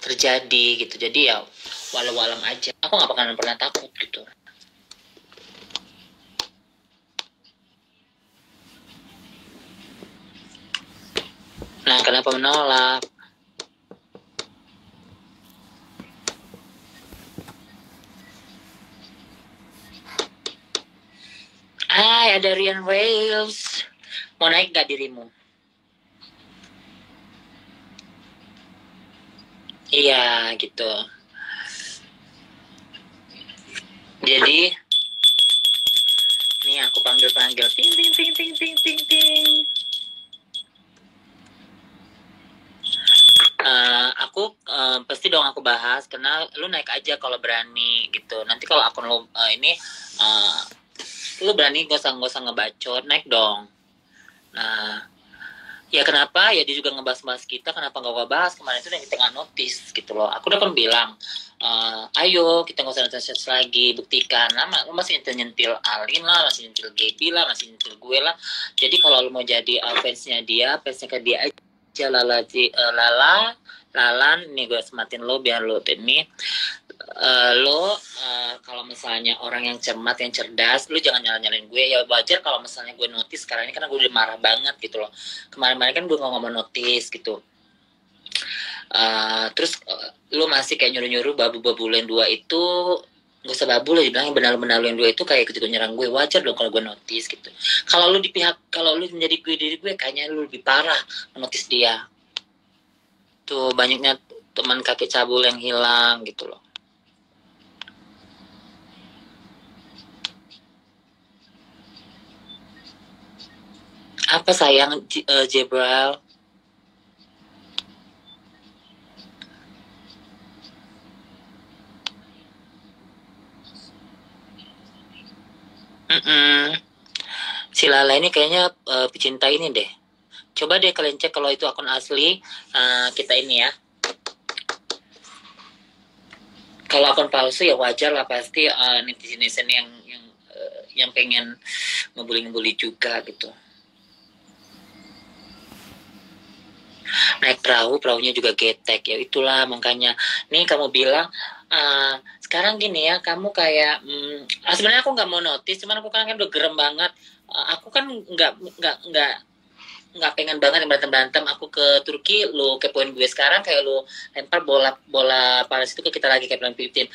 terjadi gitu. Jadi ya walau alam aja, aku nggak bakalan pernah takut gitu. Nah, kenapa menolak? Hai, ada Rian Wales. Mau naik gak dirimu? Iya, gitu. Jadi, nih aku panggil-panggil. Ting, ting, ting, ting, ting, ting, ting. Aku pasti dong aku bahas, karena lu naik aja kalau berani gitu. Nanti kalau akun lu ini, lu berani gak usah ngebacot, naik dong. Nah, ya kenapa? Ya dia juga ngebahas-bahas kita, kenapa gak bahas kemarin itu yang kita nggak notice gitu loh. Aku udah kan bilang, ayo kita nggak usah notice lagi, buktikan. Lama lu masih nyentil Alin lah, masih nyentil Gaby lah, masih nyentil gue lah. Jadi kalau lu mau jadi fansnya dia, fansnya ke dia aja. Lalan nih gue sematin lo biar lo ini lo kalau misalnya orang yang cermat, yang cerdas, lo jangan nyalain gue. Ya wajar kalau misalnya gue notice sekarang ini, karena gue udah marah banget gitu loh. Kemarin-kemarin kan gue ngomong notice gitu. Terus lo masih kayak nyuruh-nyuruh babu-babulen dua itu, gak usah babu lah, dibilang benar-benar lo yang dua itu kayak ketika nyerang gue. Wajar dong kalau gue notice gitu. Kalau lo di pihak, kalau lo menjadi gue diri gue, kayaknya lo lebih parah notice dia. Tuh banyaknya teman kakek cabul yang hilang gitu loh. Apa sayang, Jebral? Si Lala ini kayaknya pecinta ini deh. Coba deh kalian cek kalau itu akun asli. Kita ini ya. Kalau akun palsu ya wajar lah, pasti netizen yang pengen ngebully juga gitu. Naik perahunya juga getek ya, itulah makanya. Nih kamu bilang sekarang gini ya, kamu kayak sebenarnya aku nggak mau notice, cuman aku kan udah gerem banget. Aku kan nggak pengen banget berantem aku ke Turki, lu kepoin gue sekarang kayak lu lempar bola panas itu ke kita lagi kayak plan 15.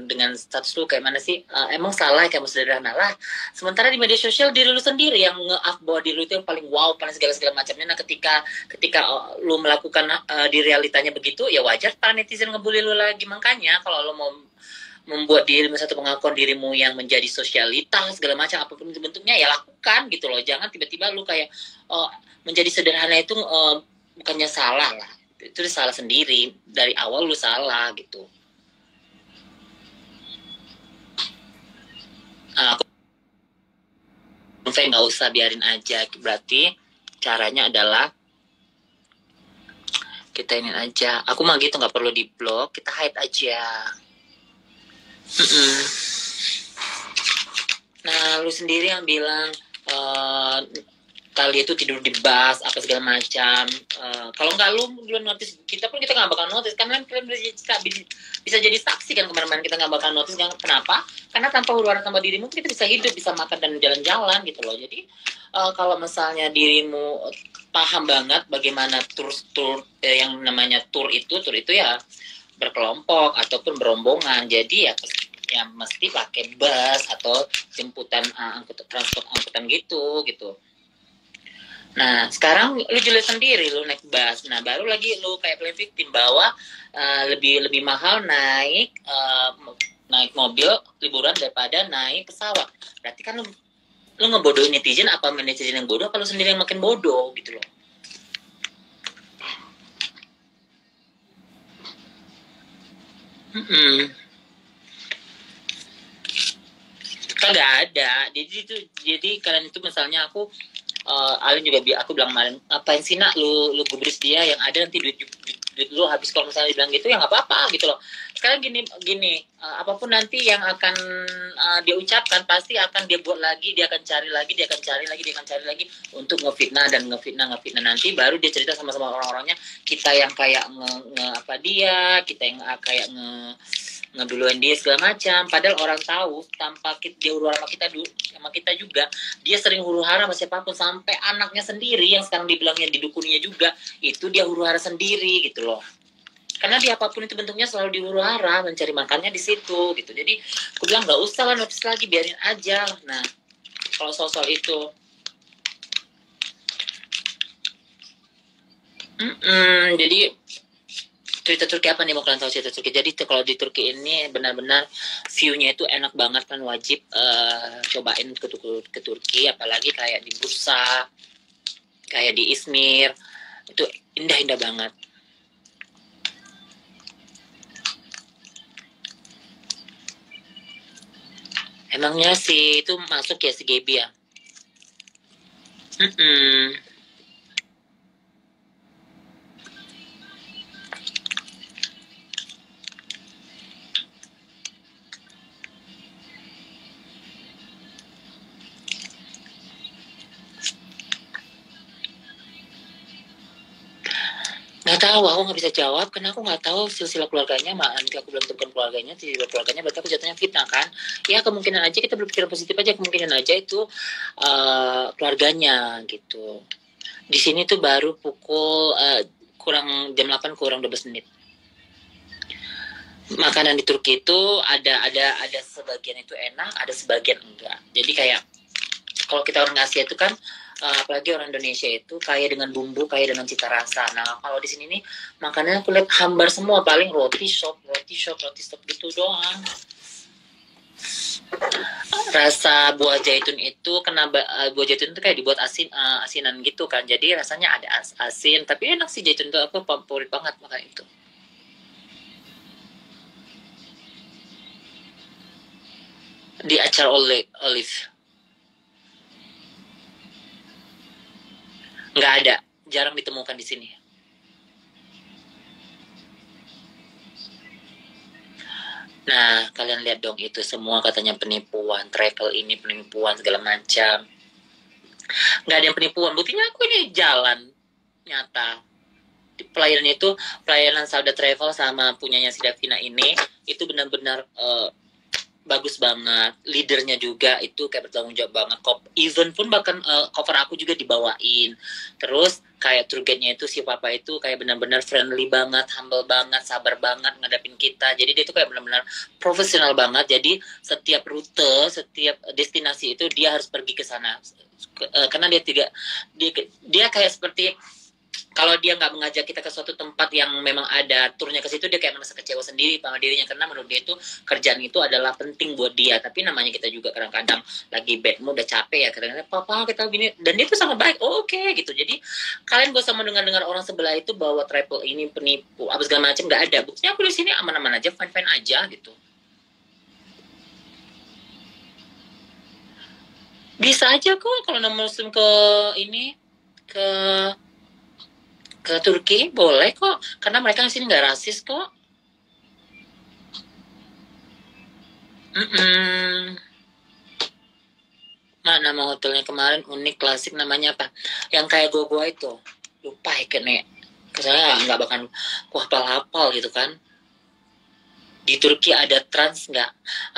Dengan status lu kayak mana sih? Emang salah kayak sederhana lah. Sementara di media sosial diri lu sendiri yang nge-up bahwa diri lu itu yang paling wow, paling segala macamnya. Nah ketika lu melakukan di realitanya begitu, ya wajar para netizen ngebully lu lagi. Makanya kalau lu mau membuat dirimu satu pengakuan dirimu yang menjadi sosialitas segala macam apapun bentuknya, ya lakukan gitu loh. Jangan tiba-tiba lu kayak menjadi sederhana itu bukannya salah lah, itu salah sendiri dari awal, lu salah gitu. Aku nggak usah, biarin aja. Berarti caranya adalah kita ini aja. Aku mah gitu, nggak perlu di blok, kita hide aja. Nah, lu sendiri yang bilang kali itu tidur di bus apa segala macam. Kalau nggak lu notice kita pun, kita nggak bakal notice. Karena kalian bisa jadi saksi kan, kemarin-kemarin kita nggak bakal notice kan. Kenapa? Karena tanpa huru-hara, tanpa dirimu kita bisa hidup, bisa makan dan jalan-jalan gitu loh. Jadi kalau misalnya dirimu paham banget bagaimana tur yang namanya tur itu ya berkelompok ataupun berombongan. Jadi ya mesti pakai bus atau jemputan angkutan gitu. Nah sekarang lu jelas sendiri, lu naik bus. Nah baru lagi lu kayak plan victim bahwa lebih mahal naik mobil liburan daripada naik pesawat. Berarti kan lu ngebodohin netizen. Apa netizen yang bodoh, apa lu sendiri yang makin bodoh gitu loh. Kagak ada. Jadi kalian itu misalnya Alin juga aku bilang kemarin, apain sih nak lu gubris dia, yang ada nanti duit duit lu habis, kalau misalnya dibilang gitu ya nggak apa-apa gitu loh. Sekarang gini gini, apapun nanti yang akan dia ucapkan, pasti akan dia buat lagi, dia akan cari lagi, dia akan cari lagi, dia akan cari lagi untuk ngefitnah dan ngefitnah. Nanti baru dia cerita sama orang-orangnya, kita yang kayak apa dia, kita yang kayak ngeduluin dia segala macam. Padahal orang tahu tanpa dia huru hara sama kita dulu, sama kita juga, dia sering huru hara sama siapapun, sampai anaknya sendiri yang sekarang dibilangnya didukuninya juga, itu dia huru hara sendiri gitu loh. Karena di apapun itu bentuknya selalu di huru hara, mencari makannya di situ gitu. Jadi aku bilang nggak usah lah notice lagi, biarin aja. Nah kalau soal itu jadi cerita Turki apa nih, mau kalian tahu cerita Turki? Jadi kalau di Turki ini benar-benar view-nya itu enak banget kan, wajib cobain ke Turki, apalagi kayak di Bursa, kayak di Izmir, itu indah-indah banget. Emangnya sih itu masuk ya si Gaby ya? Nggak tahu, aku nggak bisa jawab karena aku nggak tahu silsilah keluarganya. Nanti aku belum temukan keluarganya, silsilah keluarganya berarti aku jatuhnya fitnah kan. Ya kemungkinan aja, kita berpikir positif aja, kemungkinan aja itu keluarganya gitu. Di sini tuh baru pukul kurang jam 8 kurang 12 menit. Makanan di Turki itu ada sebagian itu enak, ada sebagian enggak. Jadi kayak kalau kita orang Asia itu kan, apalagi orang Indonesia itu kaya dengan bumbu, kaya dengan cita rasa. Nah kalau di sini nih makanannya aku lihat hambar semua, paling roti shop gitu doang. Rasa buah zaitun itu buah zaitun itu kayak dibuat asinan gitu kan, jadi rasanya ada asin, tapi enak sih zaitun itu, aku favorit banget makan itu. Di acar olive nggak ada, jarang ditemukan di sini. Nah kalian lihat dong, itu semua katanya penipuan, travel ini penipuan segala macam. Nggak ada yang penipuan, buktinya aku ini jalan nyata. Pelayanannya itu, pelayanan Sauda Travel sama punyanya si Davina ini, itu benar-benar bagus banget. Leadernya juga itu kayak bertanggung jawab banget. Event pun bahkan cover aku juga dibawain. Terus kayak tour guide-nya itu si Papa itu kayak benar-benar friendly banget, humble banget, sabar banget ngadapin kita. Jadi dia itu kayak benar-benar profesional banget. Jadi setiap rute, setiap destinasi itu dia harus pergi ke sana. Karena dia kayak seperti, kalau dia nggak mengajak kita ke suatu tempat yang memang ada turnya ke situ, dia kayak merasa kecewa sendiri sama dirinya, karena menurut dia itu kerjaan itu adalah penting buat dia. Tapi namanya kita juga kadang-kadang lagi bad mood, udah capek ya, kadang-kadang papa kita gini, dan dia tuh sangat baik, oke gitu. Jadi kalian gak usah mendengar orang sebelah itu bahwa travel ini penipu apa segala macam, nggak ada. Buktinya aku di sini aman-aman aja, fine-fine aja gitu. Bisa aja kok kalau non muslim ke ini, ke Turki boleh kok, karena mereka di sini nggak rasis kok. Nama hotelnya kemarin unik, klasik, namanya apa? Yang kayak goa itu, lupa ya kene. Saya nggak bakal hafal gitu kan. Di Turki ada trans nggak?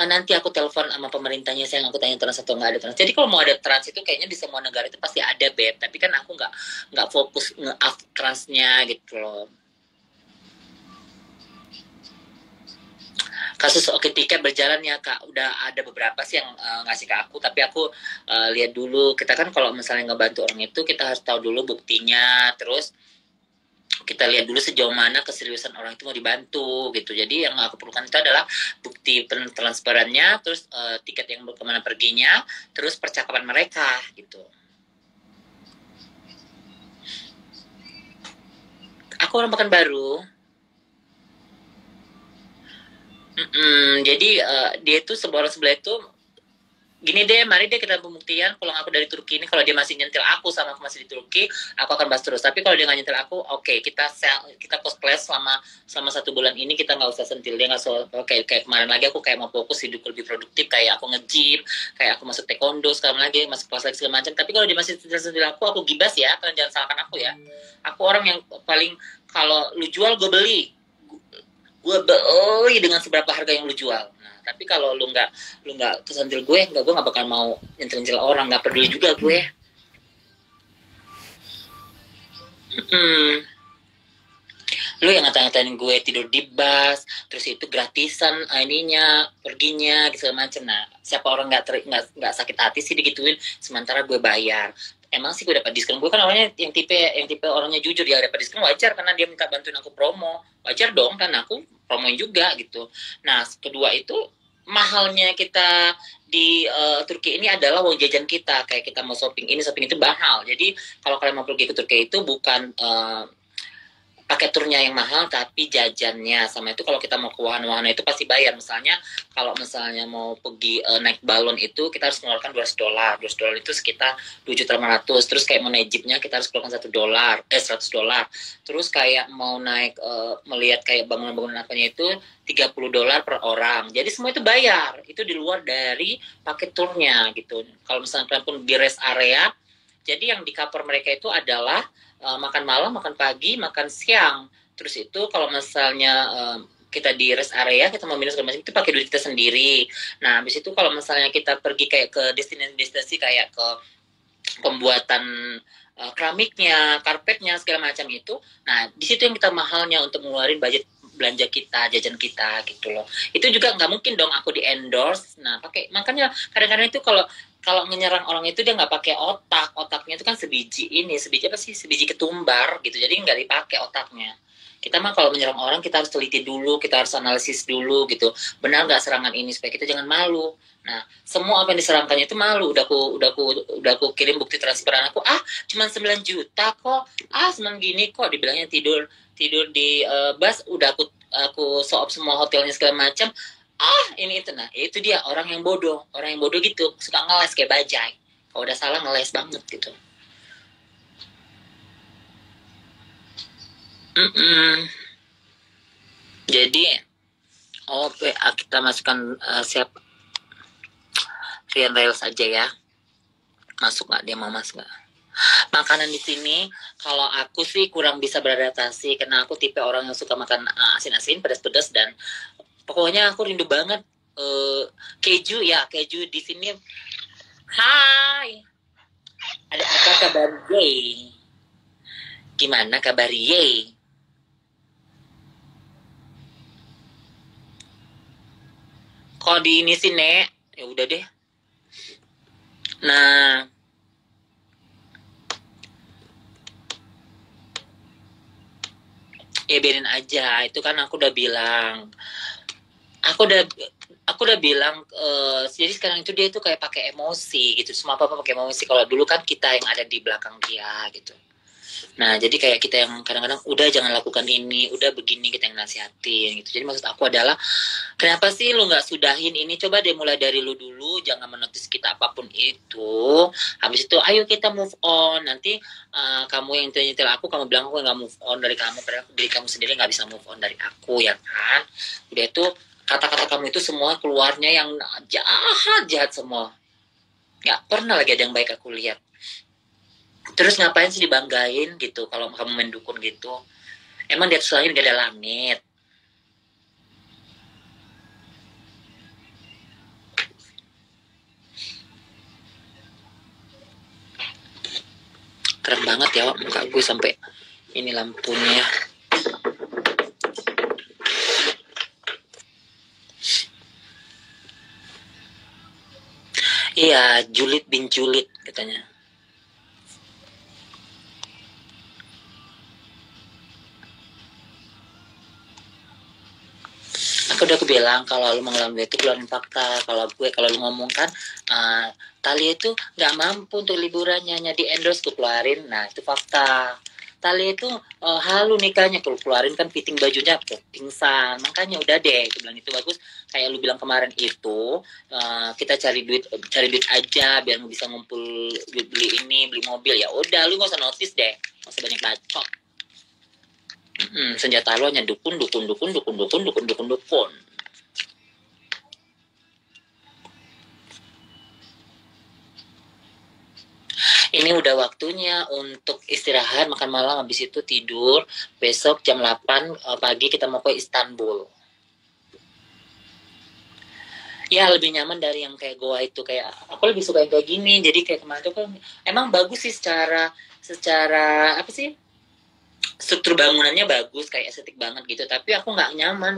Nanti aku telepon sama pemerintahnya, saya aku tanya trans atau nggak ada trans. Jadi kalau mau ada trans itu kayaknya di semua negara itu pasti ada, beb. Tapi kan aku nggak fokus nge-up transnya gitu loh. Kasus Oke Tiket berjalan ya kak, udah ada beberapa sih yang ngasih ke aku, tapi aku lihat dulu. Kita kan kalau misalnya ngebantu orang itu, kita harus tahu dulu buktinya, terus kita lihat dulu sejauh mana keseriusan orang itu mau dibantu gitu. Jadi yang aku perlukan itu adalah bukti transparannya, terus tiket yang kemana perginya, terus percakapan mereka gitu. Aku orang Pekanbaru. Jadi dia itu sebelah itu gini deh, mari deh kita pembuktian pulang aku dari Turki ini, kalau dia masih nyentil aku sama aku masih di Turki, aku akan bahas terus. Tapi kalau dia nggak nyentil aku, oke, kita post class selama 1 bulan ini, kita nggak usah sentil dia, nggak usah kayak kemarin lagi aku kayak mau fokus hidup lebih produktif, kayak aku nge-gym, kayak aku masuk taekwondo, sekarang lagi masuk kelas lagi segala macam. Tapi kalau dia masih sentil aku gibas ya, kalian jangan salahkan aku ya. Aku orang yang paling, kalau lu jual gue beli, gue beli dengan seberapa harga yang lu jual. Nah, tapi kalau lu nggak kesentil gue nggak bakal mau nyentil orang, nggak peduli juga gue. Lu yang ngata-ngatain gue tidur di bus, terus itu gratisan ininya, perginya, segala macam. Nah, siapa orang nggak sakit hati sih digituin, sementara gue bayar. Emang sih gue dapat diskon, gue kan orangnya yang tipe orangnya jujur, ya dapat diskon wajar karena dia minta bantuin aku promo, wajar dong kan aku promoin juga gitu. Nah, kedua itu mahalnya kita di Turki ini adalah uang jajan kita, kayak kita mau shopping ini shopping itu mahal. Jadi kalau kalian mau pergi ke Turki itu bukan pakai turnya yang mahal, tapi jajannya sama. Itu kalau kita mau ke wahana-wahana itu pasti bayar. Misalnya kalau misalnya mau pergi naik balon itu kita harus mengeluarkan $200. $200 itu sekitar 7.500. Terus kayak mau naik jeepnya kita harus keluarkan $100. Terus kayak mau naik melihat kayak bangunan-bangunan apanya itu $30 per orang. Jadi semua itu bayar. Itu di luar dari paket turnya gitu. Kalau misalnya kalian pun di rest area, jadi yang di cover mereka itu adalah makan malam, makan pagi, makan siang. Terus itu kalau misalnya kita di rest area, kita mau minum segala macam itu pakai duit kita sendiri. Nah, habis itu kalau misalnya kita pergi kayak ke destinasi kayak ke pembuatan keramiknya, karpetnya, segala macam itu. Nah, di situ yang kita mahalnya untuk ngeluarin budget belanja kita, jajan kita gitu loh. Itu juga nggak mungkin dong aku di endorse. Nah, makanya kadang-kadang itu kalau kalau menyerang orang itu dia nggak pakai otaknya itu kan sebiji apa sih, sebiji ketumbar gitu, jadi nggak dipakai otaknya. Kita mah kalau menyerang orang kita harus teliti dulu, kita harus analisis dulu gitu, benar nggak serangan ini, supaya kita jangan malu. Nah, semua apa yang diserangkannya itu malu. Udah aku kirim bukti transferan aku, cuma 9 juta kok, senang gini kok, dibilangnya tidur di bus, udah aku soal semua hotelnya segala macam. Ini itu. Nah, itu dia orang yang bodoh gitu, suka ngeles kayak bajai. Kalau udah salah ngeles banget gitu. Jadi kita masukkan siapa Rian Rails aja ya. Masuk nggak, dia mau masuk nggak? Makanan di sini kalau aku sih kurang bisa beradaptasi karena aku tipe orang yang suka makan asin-asin, pedas-pedas, dan pokoknya aku rindu banget keju di sini. Hai, ada apa kabar ye? Gimana kabar ye? Kok di ini sih Nek? Ya udah deh. Nah, ya biarin aja. Itu kan aku udah bilang. Aku udah bilang, jadi sekarang itu dia itu kayak pakai emosi gitu. Semua apa pakai emosi. Kalau dulu kan kita yang ada di belakang dia gitu. Nah, jadi kayak kita yang kadang-kadang udah jangan lakukan ini, udah begini, kita yang nasihatin gitu. Jadi maksud aku adalah, kenapa sih lu nggak sudahin ini? Coba deh mulai dari lu dulu, jangan menotis kita apapun itu. Habis itu ayo kita move on. Nanti kamu yang nyetel aku, kamu bilang aku nggak move on dari kamu, padahal diri kamu sendiri nggak bisa move on dari aku, ya kan? Udah itu kata-kata kamu itu semua keluarnya yang jahat semua. Nggak pernah lagi ada yang baik aku lihat. Terus ngapain sih dibanggain gitu kalau kamu main dukun gitu? Emang di atas langit gak ada langit? Keren banget ya muka gue sampai ini lampunya. Iya, julid bin julid katanya. Aku bilang kalau lu mengeluarkan itu keluarin fakta. Kalau lu ngomong kan Talia itu nggak mampu untuk liburannya, hanya di endorse tuh keluarin. Nah itu fakta. Talia itu halu nikahnya, kalau keluarin kan fitting bajunya pingsan. Makanya udah deh, aku bilang itu bagus. Kayak lu bilang kemarin itu, kita cari duit aja biar bisa ngumpul duit beli ini, beli mobil. Ya udah, lu gak usah notice deh, gak usah banyak bacot. Senjata lu hanya dukun. Ini udah waktunya untuk istirahat, makan malam, habis itu tidur. Besok jam 8 pagi kita mau ke Istanbul. Ya lebih nyaman dari yang kayak goa itu, kayak aku lebih suka yang kayak gini. Jadi kayak kemarin tuh kan emang bagus sih secara apa sih, struktur bangunannya bagus, kayak estetik banget gitu, tapi aku nggak nyaman